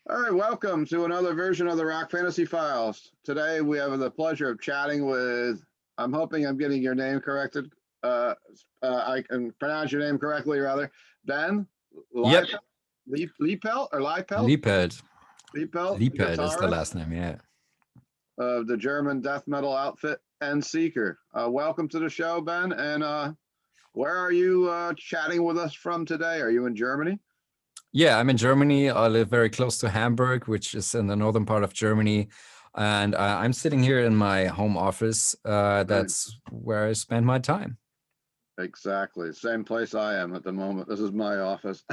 All right, welcome to another version of the Rock Fantasy Files. Today we have the pleasure of chatting with, I'm hoping I'm getting your name corrected. I can pronounce your name correctly, rather. Ben Yep, Liepelt or Liepelt? Liepelt. Liepelt, Liepelt is the guitarist last name, yeah. of the German death metal outfit Endseeker. Welcome to the show, Ben. And where are you chatting with us from today? Are you in Germany? Yeah, I'm in Germany. I live very close to Hamburg, which is in the northern part of Germany. And I'm sitting here in my home office. That's where I spend my time. Exactly. Same place I am at the moment. This is my office.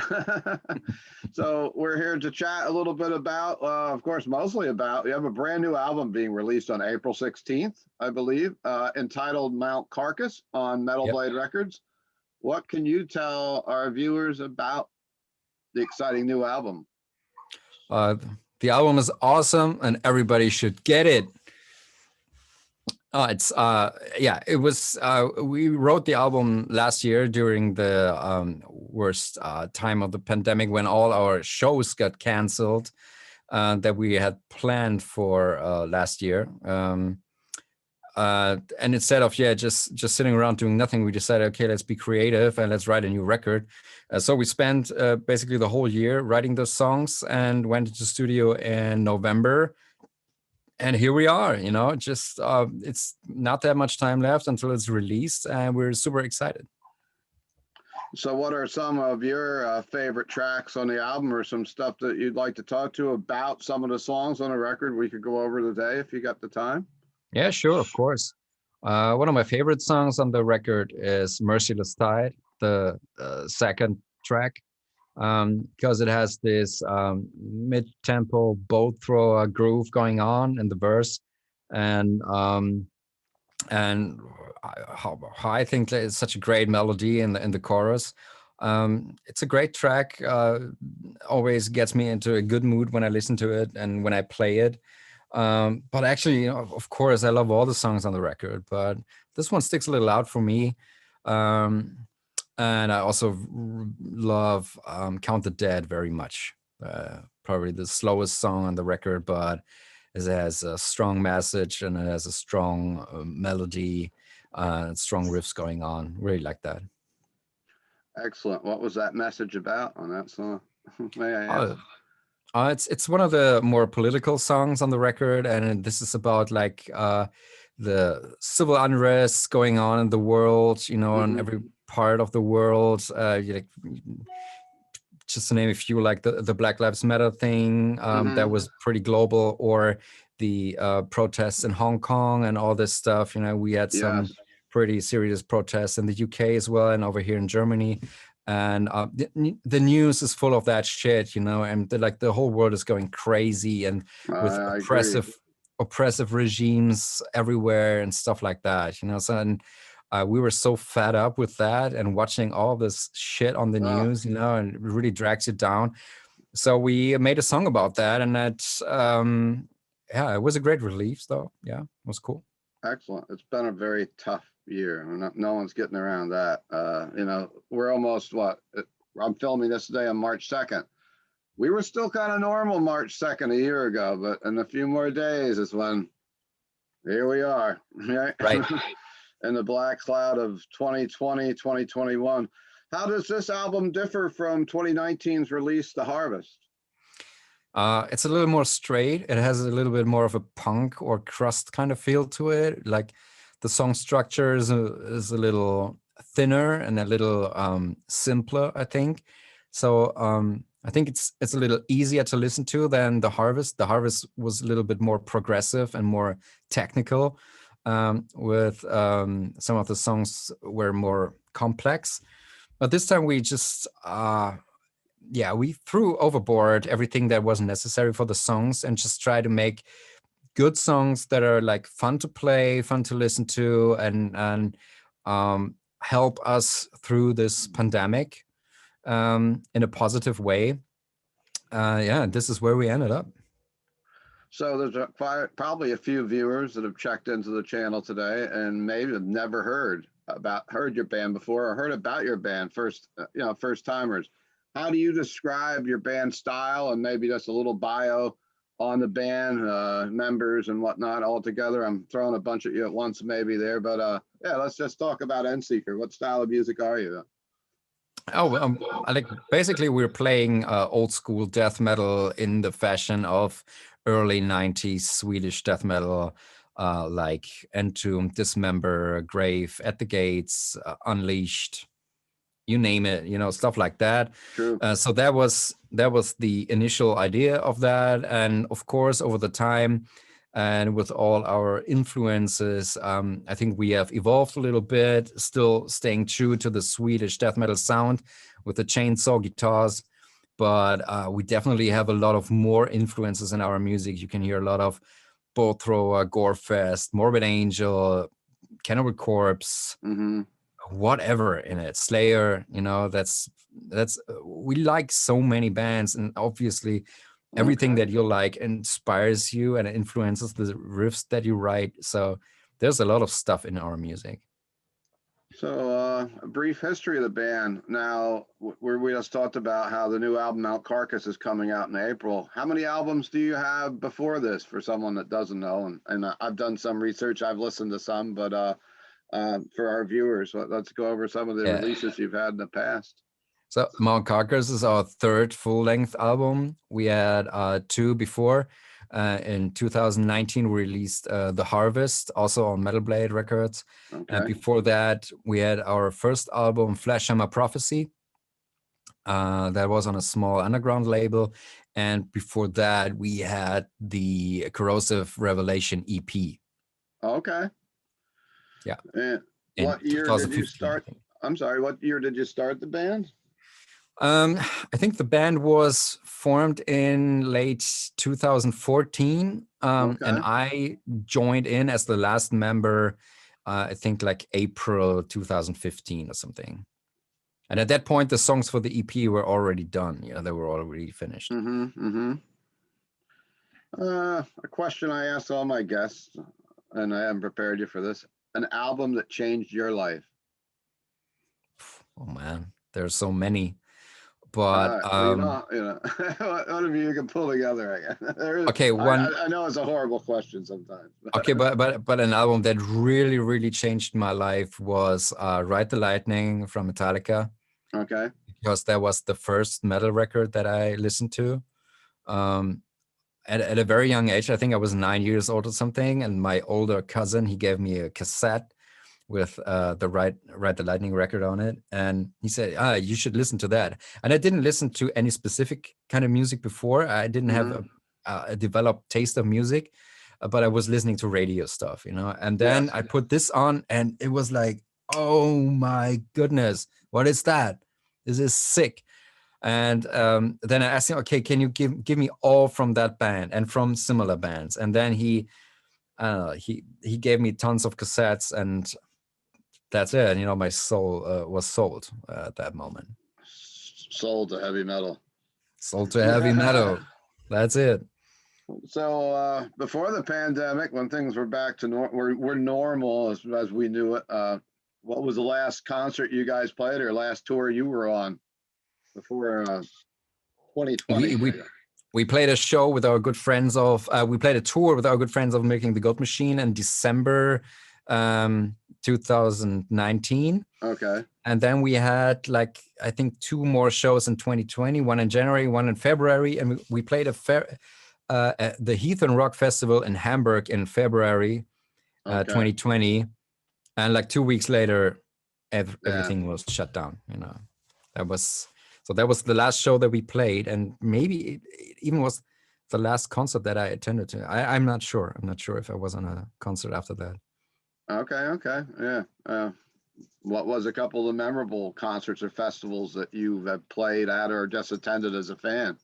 So we're here to chat a little bit about, of course, mostly about, you have a brand new album being released on April 16th, I believe, entitled Mount Carcass on Metal Yep. Blade Records. What can you tell our viewers about the exciting new album? The album is awesome and everybody should get it. It was we wrote the album last year during the worst time of the pandemic when all our shows got canceled that we had planned for last year. And instead of just sitting around doing nothing, we decided, okay, let's be creative and let's write a new record. So we spent basically the whole year writing those songs and went into the studio in November. And here we are, just it's not that much time left until it's released, and we're super excited. So what are some of your favorite tracks on the album, or some stuff that you'd like to talk to about some of the songs on the record we could go over today if you got the time? Yeah, sure, of course. One of my favorite songs on the record is Merciless Tide, the second track, because it has this mid-tempo boat thrower groove going on in the verse, and how I think that it's such a great melody in the chorus. It's a great track. Always gets me into a good mood when I listen to it and when I play it. But actually, of course, I love all the songs on the record, but this one sticks a little out for me. And I also love Count the Dead very much. Probably the slowest song on the record, but it has a strong message and it has a strong melody, strong riffs going on. Really like that. Excellent. What was that message about on that song? May I ask? It's one of the more political songs on the record, and this is about like the civil unrest going on in the world, in every part of the world. Just to name a few, like the Black Lives Matter thing that was pretty global, or the protests in Hong Kong and all this stuff. We had some pretty serious protests in the UK as well, and over here in Germany. And the news is full of that shit, and the whole world is going crazy, and with oppressive regimes everywhere and stuff like that, so. And we were so fed up with that and watching all this shit on the news, and it really drags you down. So we made a song about that, and that, it was a great relief, though. Yeah, it was cool. Excellent. It's been a very tough year. No one's getting around that. We're almost I'm filming this today on March 2nd. We were still kind of normal March 2nd a year ago, but in a few more days is when here we are. Right. In the black cloud of 2020, 2021. How does this album differ from 2019's release, The Harvest? It's a little more straight. It has a little bit more of a punk or crust kind of feel to it. Like the song structure is a little thinner and a little simpler, I think. So I think it's a little easier to listen to than The Harvest. The Harvest was a little bit more progressive and more technical. With some of the songs were more complex, but this time we just we threw overboard everything that wasn't necessary for the songs and just try to make good songs that are like fun to play, fun to listen to, and help us through this pandemic in a positive way. This is where we ended up. So there's probably a few viewers that have checked into the channel today and maybe have never heard your band before or heard about your band first timers. how do you describe your band style and maybe just a little bio on the band, members and whatnot all together? I'm throwing a bunch at you at once maybe there, but yeah, let's just talk about Endseeker. What style of music are you? Oh, I like basically we're playing old school death metal in the fashion of early 90s Swedish death metal, like Entomb, Dismember, Grave, At the Gates, Unleashed, you name it, stuff like that. True. So that was the initial idea of that, and of course over the time and with all our influences, I think we have evolved a little bit, still staying true to the Swedish death metal sound with the chainsaw guitars, but we definitely have a lot of more influences in our music. You can hear a lot of Bolt Thrower, Gorefest, Morbid Angel, Cannibal Corpse, Mm-hmm. whatever in it, Slayer. That's we like so many bands, and obviously everything Okay. that you like inspires you and influences the riffs that you write. So there's a lot of stuff in our music. So, a brief history of the band. Now, we just talked about how the new album Mount Carcass is coming out in April. How many albums do you have before this, for someone that doesn't know? And I've done some research. I've listened to some, but for our viewers, let's go over some of the Yeah. releases you've had in the past. So Mount Carcass is our third full-length album. We had two before. In 2019, we released The Harvest, also on Metal Blade Records. Okay. And before that, we had our first album, Flashhammer Prophecy. That was on a small underground label. And before that, we had the Corrosive Revelation EP. Okay. Yeah. And In what year did you 2015, start? I'm sorry, what year did you start the band? I think the band was formed in late 2014, and Okay. I joined in as the last member, I think like April 2015 or something. And at that point, the songs for the EP were already done. They were already finished. Mm-hmm. Mm-hmm. A question I asked all my guests, and I haven't prepared you for this. An album that changed your life. Oh man, there's so many. But well, what of you can pull together? I guess. okay, I know it's a horrible question sometimes. okay, but an album that really, really changed my life was Ride the Lightning from Metallica. Okay. Because that was the first metal record that I listened to. At a very young age, I think I was 9 years old or something, and my older cousin, he gave me a cassette with the Ride the Lightning record on it, and he said, you should listen to that. And I didn't listen to any specific kind of music before. I didn't have a developed taste of music, but I was listening to radio stuff, and then I put this on, and it was like, oh my goodness, what is that? This is sick. And then I asked him, okay, can you give me all from that band and from similar bands? And then he gave me tons of cassettes, and that's it. My soul was sold at that moment. Sold to heavy metal. Sold to heavy metal. That's it. So before the pandemic, when things were back to were normal as we knew it, what was the last concert you guys played or last tour you were on before 2020? We played a show with our good friends of we played a tour with our good friends of Milking the Goat Machine in December 2019. Okay. And then we had I think two more shows in 2020, one in January, one in February, and we played the Heathen Rock Festival in Hamburg in February 2020, and 2 weeks later everything was shut down. That was the last show that we played, and maybe it even was the last concert that I attended to. I'm not sure if I was on a concert after that. Okay. Yeah. What was a couple of memorable concerts or festivals that you have played at or just attended as a fan?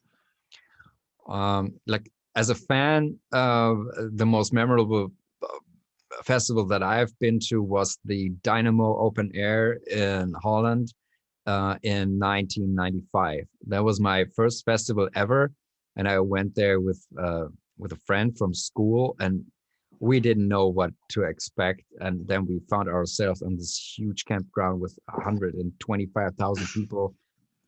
As a fan, the most memorable festival that I've been to was the Dynamo Open Air in Holland in 1995. That was my first festival ever, and I went there with a friend from school, and we didn't know what to expect. And then we found ourselves on this huge campground with 125,000 people.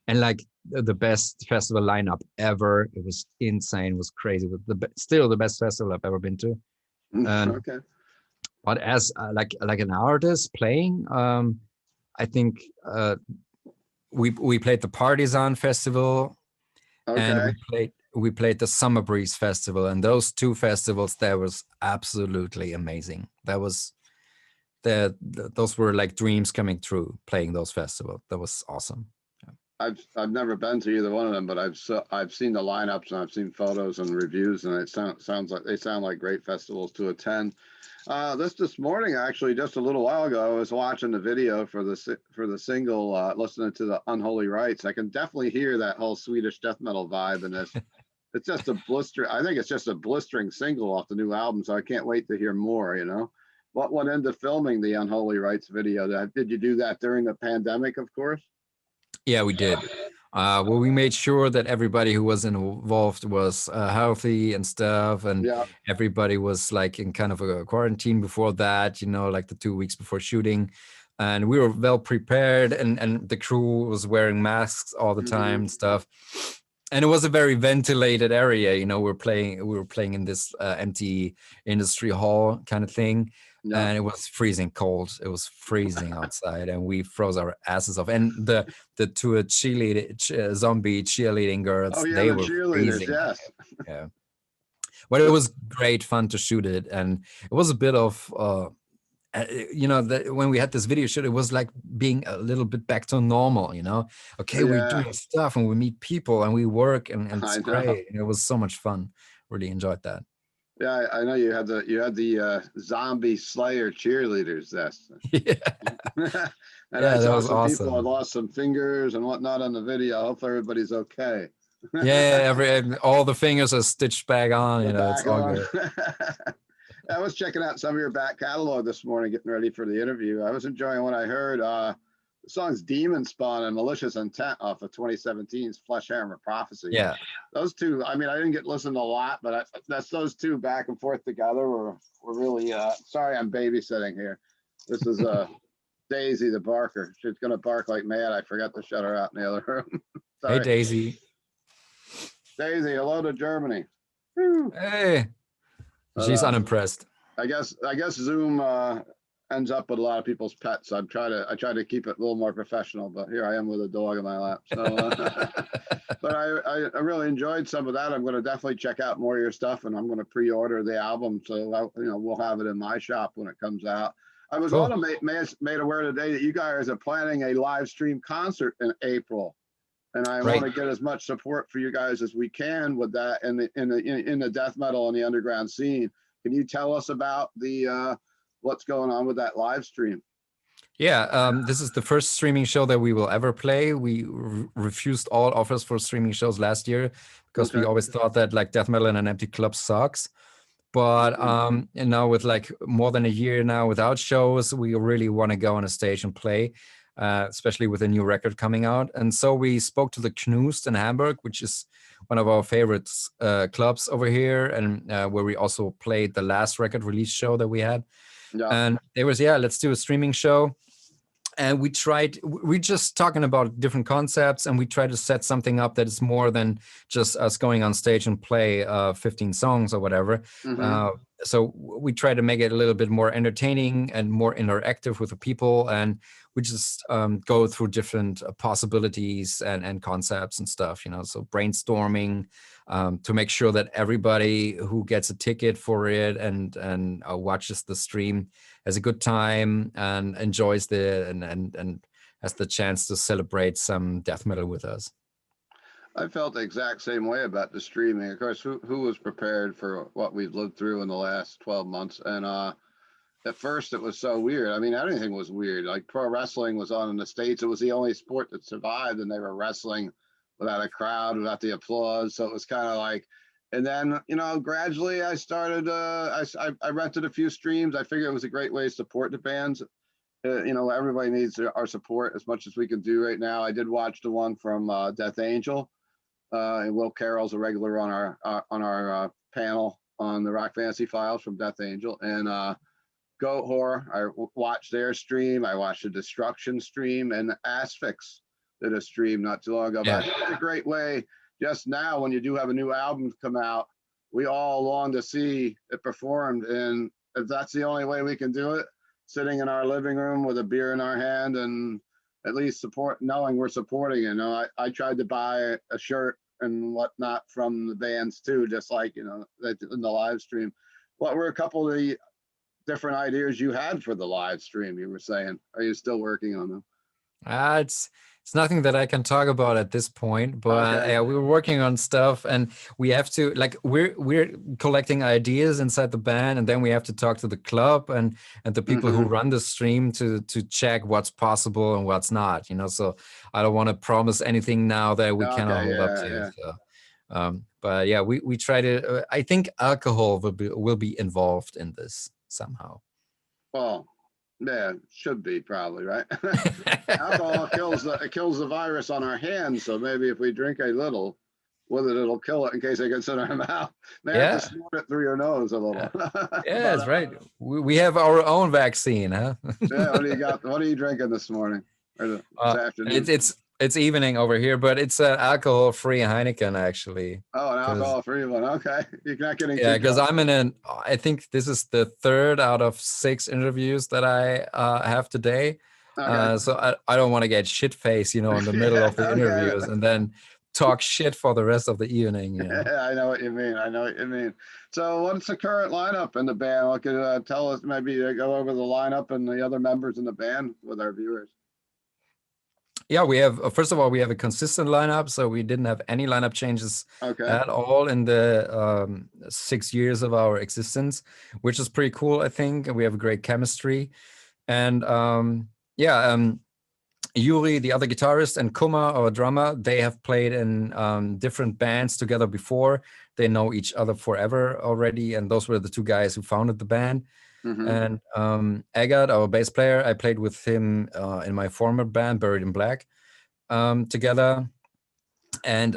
and like the best festival lineup ever. It was insane. It was crazy. It was still the best festival I've ever been to. And Okay. but as like an artist playing, I think we played the Partisan Festival, and Okay. we played the Summer Breeze Festival, and those two festivals that was absolutely amazing. That was those were like dreams coming true playing those festivals. That was awesome. I've never been to either one of them, but I've seen the lineups and I've seen photos and reviews, and it sounds like they sound like great festivals to attend. This morning, actually, just a little while ago, I was watching the video for the single, listening to the Unholy Rites. I can definitely hear that whole Swedish death metal vibe in this. It's just a blister. I think it's just a blistering single off the new album, so I can't wait to hear more. What went into filming the Unholy Rites video? Did you do that during the pandemic? Of course. Yeah, we did. Well, we made sure that everybody who was involved was healthy and stuff, and Yeah. everybody was like in kind of a quarantine before that, like the 2 weeks before shooting. And we were well prepared, and the crew was wearing masks all the time and stuff. And it was a very ventilated area. We were playing in this empty industry hall kind of thing. Yeah. And it was freezing cold. It was freezing outside, and we froze our asses off. And the two zombie cheerleading girls, Oh yeah, they the were cheerleaders. freezing. Yes. Yeah, but it was great fun to shoot it, and it was a bit of when we had this video shoot, it was like being a little bit back to normal. Okay, we're Yeah. doing stuff and we meet people and we work, and it's I know. great. And it was so much fun. Really enjoyed that. Yeah, I know you had the zombie slayer cheerleaders. That's Yeah, and I yeah, that saw was some people had awesome. lost some fingers and whatnot on the video. Hopefully everybody's okay. Yeah, all the fingers are stitched back on. The It's back all on. good. I was checking out some of your back catalog this morning, getting ready for the interview. I was enjoying what I heard. The song's Demon Spawn and Malicious Intent off of 2017's Flesh Hammer Prophecy. Yeah, Those two, I mean, I didn't get listened a lot, but that's those two back and forth together were really, sorry, I'm babysitting here. This is Daisy the barker. She's going to bark like mad. I forgot to shut her out in the other room. hey Sorry. Daisy. Daisy, hello to Germany. Woo. Hey, But, she's unimpressed. I guess Zoom ends up with a lot of people's pets. I try to keep it a little more professional, but here I am with a dog in my lap. So, but I really enjoyed some of that. I'm going to definitely check out more of your stuff, and I'm going to pre-order the album, so we'll have it in my shop when it comes out. I was Cool. also made aware today that you guys are planning a live stream concert in April. And I Right. want to get as much support for you guys as we can with that in the death metal and the underground scene. Can you tell us about the what's going on with that live stream? Yeah, this is the first streaming show that we will ever play. We refused all offers for streaming shows last year because we Okay. always thought that like death metal in an empty club sucks. But and now with like more than a year now without shows, we really want to go on a stage and play, especially with a new record coming out. And so we spoke to the Knust in Hamburg, which is one of our favorite clubs over here, and where we also played the last record release show that we had. Yeah. And they was, yeah, let's do a streaming show. And we just talking about different concepts, and we try to set something up that is more than just us going on stage and play 15 songs or whatever. So we try to make it a little bit more entertaining and more interactive with the people, and we just go through different possibilities and concepts and stuff, so brainstorming to make sure that everybody who gets a ticket for it and watches the stream has a good time and enjoys and has the chance to celebrate some death metal with us. I felt the exact same way about the streaming. Of course, who was prepared for what we've lived through in the last 12 months? And at first it was so weird. I mean, anything was weird. Like pro wrestling was on in the States. It was the only sport that survived, and they were wrestling without a crowd, without the applause. So it was kind of like, and then, gradually I started, I rented a few streams. I figured it was a great way to support the bands. Everybody needs our support as much as we can do right now. I did watch the one from Death Angel. And Will Carroll's a regular on our panel on the Rock Fantasy Files from Death Angel. And Goat Horror, I watched their stream. I watched the Destruction stream, and Asphyx did a stream not too long ago. Yeah. But it's a great way just now when you do have a new album come out, we all long to see it performed. And if that's the only way we can do it, sitting in our living room with a beer in our hand and at least knowing we're supporting it. You know, I tried to buy a shirt and whatnot from the bands too, just like, you know, in the live stream. What were a couple of the different ideas you had for the live stream you were saying? Are you still working on them? It's nothing that I can talk about at this point, but Okay. we were working on stuff, and we have to like we're collecting ideas inside the band, and then we have to talk to the club and the people who run the stream to check what's possible and what's not. You know, so I don't want to promise anything now that we cannot Okay, hold up yeah, to. yeah. So, but yeah, we try to. I think alcohol will be involved in this somehow. Well, yeah, should be probably, right? Alcohol kills the virus on our hands, so maybe if we drink a little with it, it'll kill it in case it gets in our mouth. May have to Yeah. snort it through your nose a little. Yeah, But that's right. We have our own vaccine, huh? yeah, what do you got? What are you drinking this morning or this afternoon? It's evening over here, but it's an alcohol-free Heineken actually. Oh, an 'Cause alcohol-free one. Okay, you're not getting yeah, too because drunk. I'm in an. I think this is the third out of 6 interviews that I have today. Okay. So I don't want to get shit faced, you know, in the middle Yeah. of the Okay. interviews and then talk shit for the rest of the evening. You know. I know what you mean. I know what you mean. So, what's the current lineup in the band? What could tell us? Maybe go over the lineup and the other members in the band with our viewers. Yeah, we have first of all we have a consistent lineup, so we didn't have any lineup changes Okay. at all in the 6 years of our existence, which is pretty cool. I think and we have a great chemistry, and Yuri, the other guitarist, and Kuma, our drummer, they have played in different bands together before. They know each other forever already, and those were the 2 guys who founded the band. And Agad, our bass player, I played with him in my former band, Buried in Black, together. And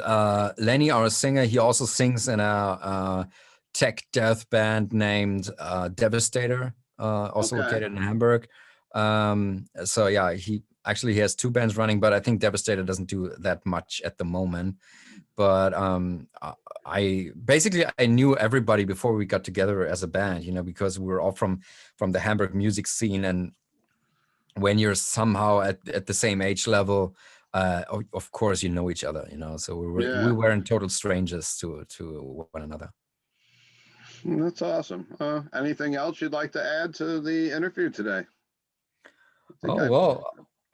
Lenny, our singer, he also sings in a tech death band named Devastator, also located in Hamburg. So yeah, he has 2 bands running, but I think Devastator doesn't do that much at the moment. But I knew everybody before we got together as a band, you know, because we were all from the Hamburg music scene, and when you're somehow at the same age level, of course you know each other, you know. So we weren't total strangers to one another. That's awesome. Anything else you'd like to add to the interview today? I think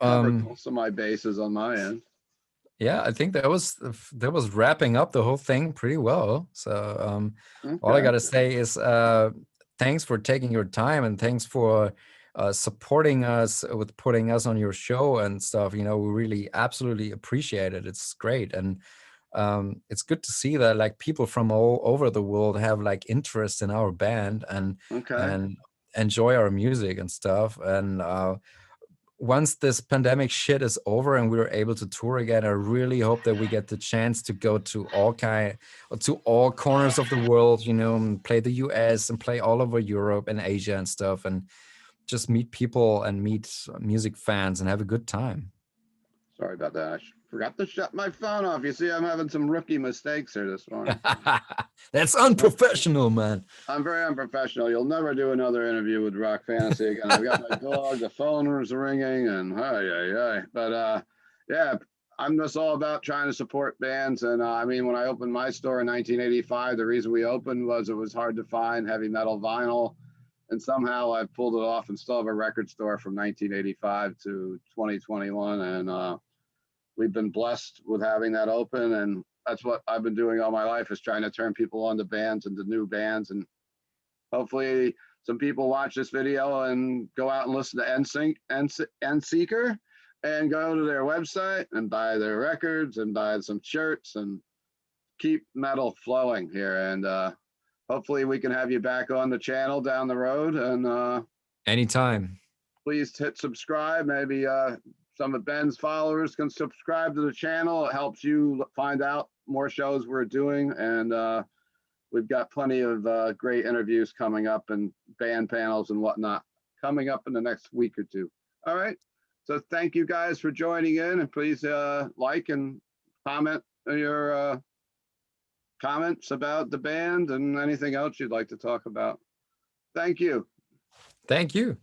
covered most of my bases on my end. Yeah, I think that was wrapping up the whole thing pretty well. So all I gotta say is thanks for taking your time, and thanks for supporting us with putting us on your show and stuff. You know, we really absolutely appreciate it. It's great, and it's good to see that like people from all over the world have like interest in our band and enjoy our music and stuff. And once this pandemic shit is over and we're able to tour again, I really hope that we get the chance to go to all corners of the world, you know, and play the US and play all over Europe and Asia and stuff, and just meet people and meet music fans and have a good time. Sorry about that. I forgot to shut my phone off. You see, I'm having some rookie mistakes here this morning. That's unprofessional, man. I'm very unprofessional. You'll never do another interview with Rock Fantasy again. I've got my dog, the phone was ringing, and But yeah, I'm just all about trying to support bands. And I mean, when I opened my store in 1985, the reason we opened was it was hard to find heavy metal vinyl. And somehow I've pulled it off and still have a record store from 1985 to 2021. And we've been blessed with having that open. And that's what I've been doing all my life, is trying to turn people onto bands and to new bands. And hopefully some people watch this video and go out and listen to Endseeker and go to their website and buy their records and buy some shirts and keep metal flowing here. And hopefully we can have you back on the channel down the road. And anytime. Please hit subscribe. Maybe some of Ben's followers can subscribe to the channel. It helps you find out more shows we're doing. And we've got plenty of great interviews coming up and band panels and whatnot coming up in the next week or two. All right. So thank you guys for joining in, and please like and comment your comments about the band and anything else you'd like to talk about. Thank you. Thank you.